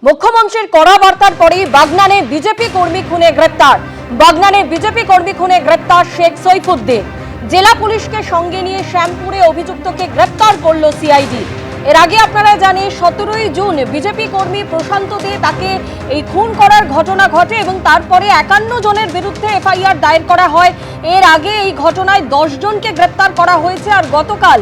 মুখ্যমন্ত্রীর কড়া বার্তার পরেই বাগনানে বিজেপি কর্মী খুনে গ্রেপ্তার। বাগনানে বিজেপি কর্মী খুনে গ্রেপ্তার শেখ সৈফুদ্দিন। জেলা পুলিশকে সঙ্গে নিয়ে শ্যামপুরে অভিযুক্তকে গ্রেপ্তার করল সিআইডি। এর আগে আপনারা জানেন 17ই জুন বিজেপি কর্মী প্রশান্ত দে তাকে এই খুন করার ঘটনা ঘটে এবং তারপরে 51 জনের বিরুদ্ধে এফআইআর দায়ের করা হয়। এর আগে এই ঘটনায় 10 জনকে গ্রেপ্তার করা হয়েছে। আর গতকাল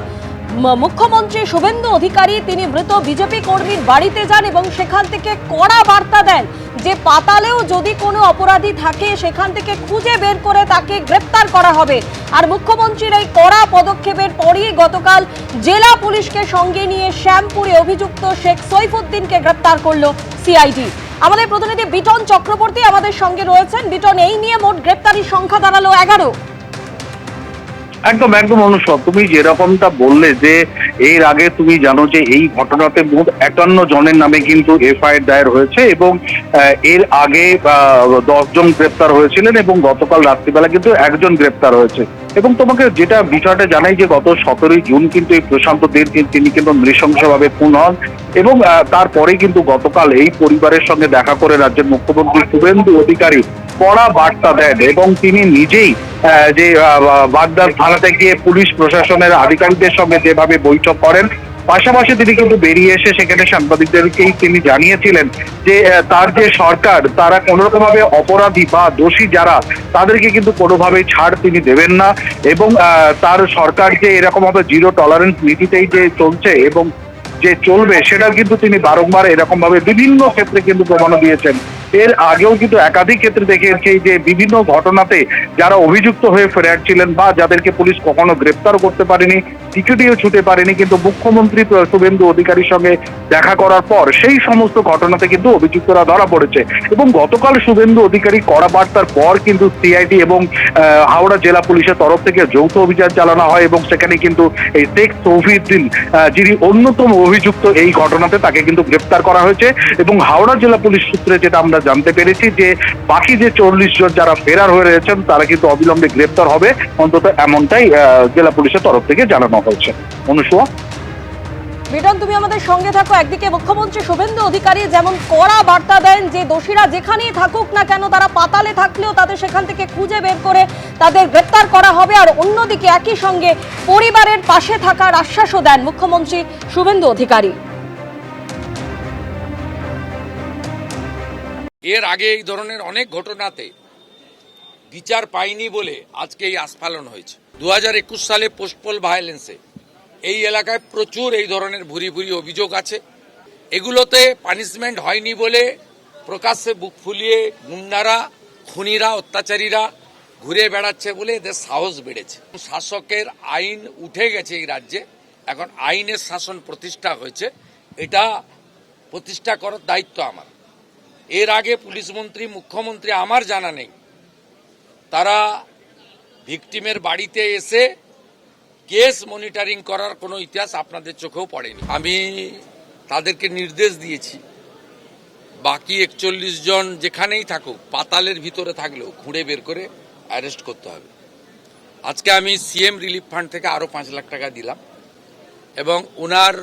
মুখ্যমন্ত্রী শুভেন্দু অধিকারী তিনি মৃত বিজেপি কর্মীর বাড়িতে যান এবং সেখান থেকে কড়া বার্তা দেন যে পাতালেও যদি কোনো অপরাধী থাকে সেখান থেকে খুঁজে বের করে তাকে গ্রেপ্তার করা হবে। আর মুখ্যমন্ত্রীর এই কড়া পদক্ষেপের পরই গতকাল জেলা পুলিশকে সঙ্গে নিয়ে শ্যামপুরে অভিযুক্ত শেখ সৈফুদ্দিনকে গ্রেপ্তার করলো সিআইডি। আমাদের প্রতিনিধি বিটন চক্রবর্তী আমাদের সঙ্গে রয়েছেন। বিটন, এই নিয়ে মোট গ্রেপ্তারির সংখ্যা দাঁড়ালো 11। একদম একদম অনুসব, তুমি যেরকমটা বললে যে এর আগে তুমি জানো যে এই ঘটনাতে মোট 51 জনের নামে কিন্তু এফআইআর দায়ের হয়েছে এবং এর আগে 10 জন গ্রেপ্তার হয়েছিলেন এবং গতকাল রাত্রিবেলা কিন্তু একজন গ্রেপ্তার হয়েছে। এবং তোমাকে যেটা বিষয়টা জানাই যে গত 17ই জুন কিন্তু এই প্রশান্ত দে তিনি কিন্তু নৃশংসভাবে খুন হন এবং তারপরে কিন্তু গতকাল এই পরিবারের সঙ্গে দেখা করে রাজ্যের মুখ্যমন্ত্রী শুভেন্দু অধিকারী কড়া বার্তা দেন এবং তিনি নিজেই যে বাগদার থানাতে গিয়ে পুলিশ প্রশাসনের আধিকারিকদের সঙ্গে যেভাবে বৈঠক করেন, পাশাপাশি তিনি কিন্তু বেরিয়ে এসে সেখানে সাংবাদিকদেরকেই তিনি জানিয়েছিলেন যে তার যে সরকার তারা কোনোরকম ভাবে অপরাধী বা দোষী যারা তাদেরকে কিন্তু কোনোভাবেই ছাড় তিনি দেবেন না এবং তার সরকার যে এরকম ভাবে জিরো টলারেন্স নীতিতেই যে চলছে এবং যে চলবে সেটা কিন্তু তিনি বারংবার এরকম ভাবে বিভিন্ন ক্ষেত্রে কিন্তু প্রমাণও দিয়েছেন। এর আগেও কিন্তু একাধিক ক্ষেত্রে দেখেছি যে বিভিন্ন ঘটনাতে যারা অভিযুক্ত হয়ে ফেরার ছিলেন বা যাদেরকে পুলিশ কখনো গ্রেপ্তার করতে পারেনি, কিছুটিও ছুটে পারেনি, কিন্তু মুখ্যমন্ত্রী শুভেন্দু অধিকারীর সঙ্গে দেখা করার পর সেই সমস্ত ঘটনাতে কিন্তু অভিযুক্তরা ধরা পড়েছে। এবং গতকাল শুভেন্দু অধিকারী কড়া বার্তার পর কিন্তু সিআইডি এবং হাওড়া জেলা পুলিশের তরফ থেকে যৌথ অভিযান চালানো হয় এবং সেখানে কিন্তু এই শেখ সৈফুদ্দিন যিনি অন্যতম অভিযুক্ত এই ঘটনাতে তাকে কিন্তু গ্রেপ্তার করা হয়েছে। এবং হাওড়া জেলা পুলিশ সূত্রে যেটা আমরা জানতে পেরেছি যে বাকি যে 40 জন যারা ফেরার হয়ে রয়েছেন তারা কিন্তু অবিলম্বে গ্রেপ্তার হবে, অন্তত এমনটাই জেলা পুলিশের তরফ থেকে জানানো হয়েছে। অনুসুয়া, বিটন, তুমি আমাদের সঙ্গে থাকো। একদিকে মুখ্যমন্ত্রী শুভেন্দু অধিকারী যেমন কড়া বার্তা দেন যে দোষীরা যেখানেই থাকুক না কেন তারা পাতালে থাকলেও তাদের সেখান থেকে খুঁজে বের করে তাদের গ্রেপ্তার করা হবে, আর অন্যদিকে একই সঙ্গে পরিবারের পাশে থাকার আশ্বাসও দেন মুখ্যমন্ত্রী শুভেন্দু অধিকারী। এর আগে এই ধরনের অনেক ঘটনাতে বিচার পায়নি বলে আজকে এই আস্ফালন হয়েছে। 2021 সালে পোস্টপোল ভায়োলেন্সে এই এলাকায় প্রচুর এই ধরনের ভুরি ভুরি অভিযোগ আছে। এগুলোতে পানিশমেন্ট হয়নি বলে প্রকাশ্যে বুক ফুলিয়ে গুন্ডারা, খুনিরা, অত্যাচারীরা ঘুরে বেড়াচ্ছে বলে এদের সাহস বেড়েছে। শাসকের আইন উঠে গেছে এই রাজ্যে, এখন আইনের শাসন প্রতিষ্ঠা হয়েছে, এটা প্রতিষ্ঠা করার দায়িত্ব আমার। এর আগে পুলিশ মন্ত্রী, মুখ্যমন্ত্রী আমার জানা নেই তারা ভিকটিমের বাড়িতে এসে কেস মনিটরিং করার কোনো ইতিহাস আপনাদের চোখেও পড়েনি। আমি তাদেরকে নির্দেশ দিয়েছি বাকি 41 জন যেখানেই থাকুক, পাতালের ভিতরে থাকলেও খুঁড়ে বের করে অ্যারেস্ট করতে হবে। আজকে আমি সিএম রিলিফ ফান্ড থেকে আরও 5 লাখ টাকা দিলাম এবং ওনার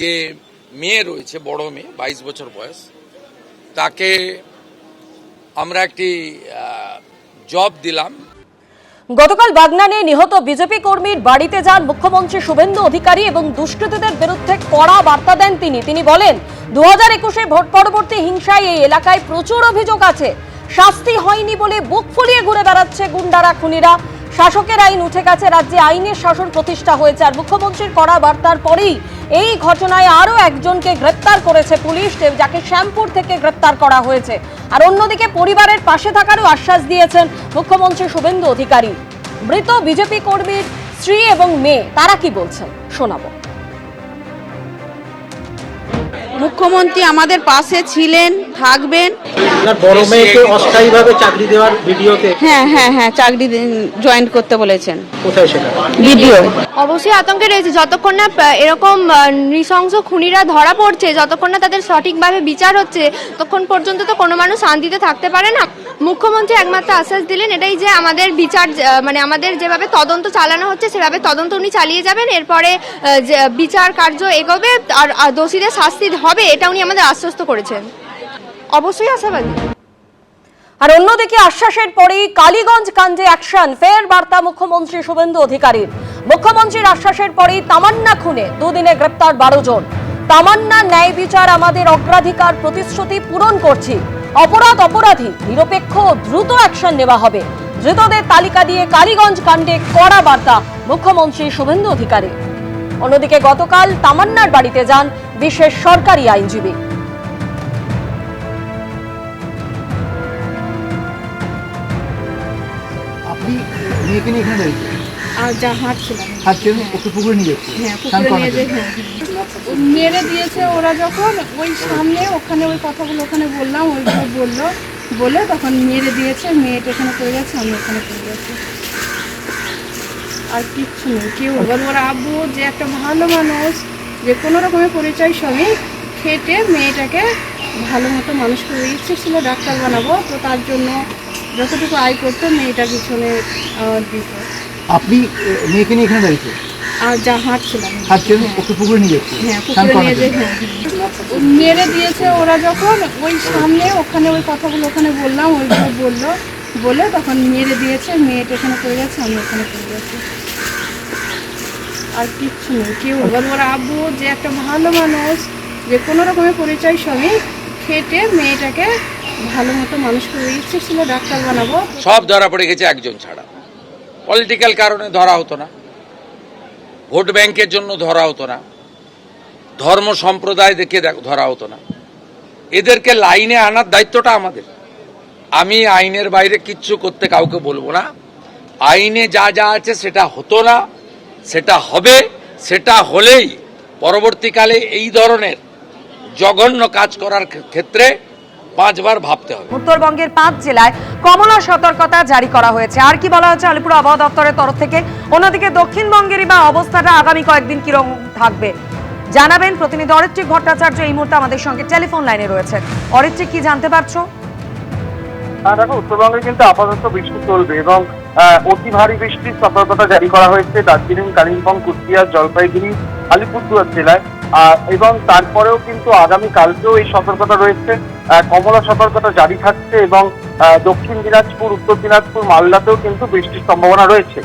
যে মেয়ে রয়েছে, বড় মেয়ে 22 বছর বয়স, তাকে আমরা একটি জব দিলাম। গতকাল বাগনানে নিহত বিজেপি কর্মীর বাড়িতে যান মুখ্যমন্ত্রী শুভেন্দু অধিকারী এবং দুষ্কৃতীদের বিরুদ্ধে কড়া বার্তা দেন তিনি বলেন 2021 ভোট পরবর্তী হিংসায় এই এলাকায় প্রচুর অভিযোগ আছে, শাস্তি হয়নি বলে বুক ফুলিয়ে ঘুরে বেড়াচ্ছে গুন্ডারা, খুনিরা। শাসকের আইন উঠে গেছে, রাজ্যে আইনের শাসন প্রতিষ্ঠা হয়েছে। আর মুখ্যমন্ত্রীর কড়া বার্তার পরেই এই ঘটনায় আরো একজনকে গ্রেপ্তার করেছে পুলিশ, যাকে শ্যামপুর থেকে গ্রেপ্তার করা হয়েছে। আর অন্যদিকে পরিবারের পাশে থাকারও আশ্বাস দিয়েছেন মুখ্যমন্ত্রী শুভেন্দু অধিকারী। মৃত বিজেপি কর্মীর স্ত্রী এবং মেয়ে তারা কি বলছেন শোনাবো। মুখ্যমন্ত্রী আমাদের পাশে ছিলেন, থাকবেন। আপনার বড় মেয়েকে অস্থায়ীভাবে চাকরি দেওয়ার ভিডিওতে হ্যাঁ চাকরি জয়েন করতে বলেছেন। কোথায় সেটা? ভিডিও। অবশ্যই আতঙ্কে রয়েছে, যতক্ষণ না এরকম নৃশংস খুনিরা ধরা পড়ছে, যতক্ষণ না তাদের সঠিকভাবে বিচার হচ্ছে, ততক্ষণ পর্যন্ত তো কোনো মানুষ শান্তিতে থাকতে পারে না। মুখ্যমন্ত্রী একমাত্র আশ্বাস দিলেন এটাই যে আমাদের বিচার মানে আমাদের যেভাবে তদন্ত চালানো হচ্ছে সেভাবে তদন্ত উনি চালিয়ে যাবেন, এরপরে যে বিচার কার্য এগোবে আর দোষীদের শাস্তি হবে এটা উনি আমাদের আশ্বস্ত করেছেন। অবশ্যই আশাবাদী। আর অন্যদিকে আশ্বাসের পরেই কালীগঞ্জ কাণ্ডে অ্যাকশন, ফের বার্তা মুখ্যমন্ত্রী শুভেন্দু অধিকারীর। মুখ্যমন্ত্রীর আশ্বাসের পরেই তামান্না খুনে দুদিনে গ্রেপ্তার 12 জন। তামান্না ন্যায় বিচার আমাদের অগ্রাধিকার, প্রতিশ্রুতি পূরণ করছি। অপরাধী নিরপেক্ষ দ্রুত অ্যাকশন নেওয়া হবে। ধৃতদের তালিকা দিয়ে কালীগঞ্জ কাণ্ডে কড়া বার্তা মুখ্যমন্ত্রী শুভেন্দু অধিকারী। অন্যদিকে গতকাল তামান্নার বাড়িতে যান বিশেষ সরকারি আইনজীবী। আপনি মেয়েকে নিয়ে এখানে দাঁড়িয়ে আর যা হাঁটছিলাম হাঁটছেন, ওকে পুকুরে নিয়ে যাচ্ছে। হ্যাঁ পুকুরে নিয়ে যে মেরে দিয়েছে ওরা, যখন ওই সামনে ওখানে ওই কথাগুলো ওখানে বললাম, ওইগুলো বলে তখন মেরে দিয়েছে। মেয়েটা এখানে পড়ে গেছে, আমি ওখানে পড়ে গেছি, আর কিচ্ছু নেই। কেউ এবার ওর আব্বু যে একটা ভালো মানুষ, যে কোনো রকমের পরিচয় শ্রমিক, খেটে মেয়েটাকে ভালো মতো মানুষ করে ইচ্ছে ছিল ডাক্তার বানাবো, তো তার জন্য যতটুকু আয় করতো মেয়েটার পিছনে দিত। আপনি মেয়েকে নিয়ে এখানে দাঁড়িয়ে আর যা হাঁটছিলাম হাঁটছেন, ওকে পুকুরে নিয়ে যাচ্ছে। হ্যাঁ পুকুরে নিয়ে যে মেরে দিয়েছে ওরা, যখন ওই সামনে ওখানে ওই কথাগুলো ওখানে বললাম, ওইগুলো বলে তখন মেরে দিয়েছে। মেয়েটা এখানে পড়ে গেছে, আমি ওখানে পড়ে গেছি, আর কিচ্ছু নেই। কেউ এবার ওর আব্বু যে একটা ভালো মানুষ, যে কোনো রকমের পরিচয় শ্রমিক, খেটে মেয়েটাকে ভালো মতো মানুষ করে ইচ্ছে ছিল ডাক্তার বানাবো। সব ধরা পড়ে গেছে একজন ছাড়া। পলিটিক্যাল কারণে ধরা হতো না, ভোট ব্যাংকের জন্য ধরা হতো না, ধর্ম সম্প্রদায় দেখে ধরা হতো না। এদেরকে লাইনে আনার দায়িত্বটা আমাদের। আমি আইনের বাইরে কিচ্ছু করতে কাউকে বলবো না। আইনে যা যা আছে সেটা হতো না, সেটা হবে। সেটা হলেই পরবর্তীকালে এই ধরনের জঘন্য কাজ করার ক্ষেত্রে 5 বার ভাবতে হবে। উত্তরবঙ্গের 5 জেলায় কমলা সতর্কতা জারি করা হয়েছে। আর কি বলা হচ্ছে আলিপুর আবহাওয়া দপ্তরের তরফ থেকে? অন্যদিকে দক্ষিণবঙ্গেরই বা অবস্থাটা আগামী কয়েকদিন কিরকম থাকবে জানাবেন প্রতিনিধি অরিত্রিক ভট্টাচার্য এই মুহূর্তে আমাদের সঙ্গে টেলিফোন লাইনে রয়েছে। অরিত্রিক, কি জানতে পারছো? দেখো, উত্তরবঙ্গে কিন্তু আপাতত বৃষ্টি চলবে এবং অতি ভারী বৃষ্টির সতর্কতা জারি করা হয়েছে দার্জিলিং, কালিম্পং, কুচবিহার, জলপাইগুড়ি, আলিপুরদুয়ার জেলায়। এবং তারপরেও কিন্তু আগামী কালকেও এই সতর্কতা রয়েছে। কমলা সতর্কতা জারি থাকছে এবং দক্ষিণ দিনাজপুর, উত্তর দিনাজপুর, মালদাতেও কিন্তু বৃষ্টির সম্ভাবনা রয়েছে।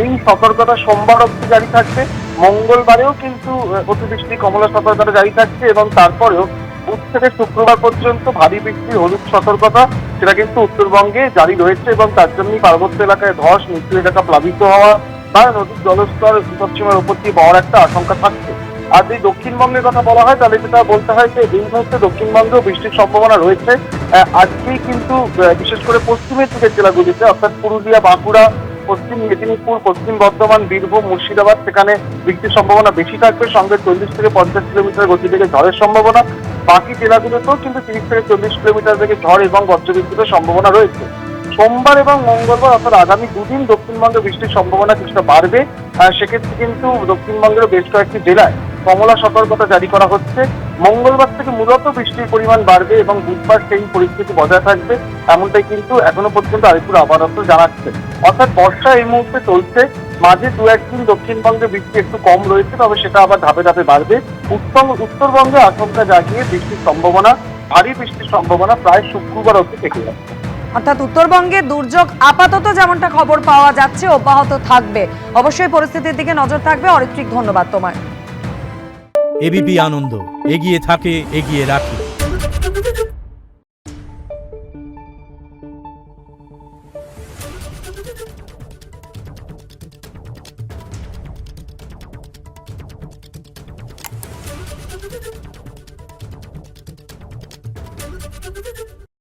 এই সতর্কতা সোমবার অবধি জারি থাকবে। মঙ্গলবারেও কিন্তু অতিবৃষ্টি কমলা সতর্কতা জারি থাকছে এবং তারপরেও বুধ থেকে শুক্রবার পর্যন্ত ভারী বৃষ্টির হলুদ সতর্কতা সেটা কিন্তু উত্তরবঙ্গে জারি রয়েছে এবং তার জন্যই পার্বত্য এলাকায় ধস, নিচু এলাকা প্লাবিত হওয়া বা নদীর জলস্তর বিপদসীমার উপর দিয়ে পাওয়ার একটা আশঙ্কা থাকছে। আর যদি দক্ষিণবঙ্গের কথা বলা হয় তাহলে যেটা বলতে হয় যে এই মুহূর্তে দক্ষিণবঙ্গেও বৃষ্টির সম্ভাবনা রয়েছে। আজকেই কিন্তু বিশেষ করে পশ্চিমের দিকের জেলাগুলিতে অর্থাৎ পুরুলিয়া, বাঁকুড়া, পশ্চিম মেদিনীপুর, পশ্চিম বর্ধমান, বীরভূম, মুর্শিদাবাদ সেখানে বৃষ্টির সম্ভাবনা বেশি থাকবে। সঙ্গে 40 থেকে 50 কিলোমিটার গতিবেগে ঝড়ের সম্ভাবনা। বাকি জেলাগুলোতেও কিন্তু 30 থেকে 40 কিলোমিটার বেগে ঝড় এবং বজ্রবিদ্যুতের সম্ভাবনা রয়েছে। সোমবার এবং মঙ্গলবার অর্থাৎ আগামী দুদিন দক্ষিণবঙ্গে বৃষ্টির সম্ভাবনা কিছুটা বাড়বে। সেক্ষেত্রে কিন্তু দক্ষিণবঙ্গের বেশ কয়েকটি জেলায় কমলা সতর্কতা জারি করা হচ্ছে। মঙ্গলবার থেকে মূলত বৃষ্টির পরিমাণ বাড়বে এবং বুধবার সেই পরিস্থিতি বজায় থাকবে, এমনটাই কিন্তু এখনো পর্যন্ত আলিপুর আবহাওয়া দপ্তর জানাচ্ছে। অর্থাৎ বর্ষা এই মুহূর্তে চলছে, মাঝে 2-1 দিন দক্ষিণবঙ্গে বৃষ্টি একটু কম রয়েছে, তবে সেটা আবার ধাপে ধাপে বাড়বে। উত্তরবঙ্গে আশঙ্কা জাগিয়ে বৃষ্টির সম্ভাবনা, ভারী বৃষ্টির সম্ভাবনা প্রায় শুক্রবার অবধি থেকে যাচ্ছে। অর্থাৎ উত্তরবঙ্গে দুর্যোগ আপাতত যেমনটা খবর পাওয়া যাচ্ছে অব্যাহত থাকবে। অবশ্যই পরিস্থিতির দিকে নজর থাকবে। অরিত্রিক, ধন্যবাদ তোমায়। এবিপি আনন্দ, এগিয়ে থাকে, এগিয়ে রাখে।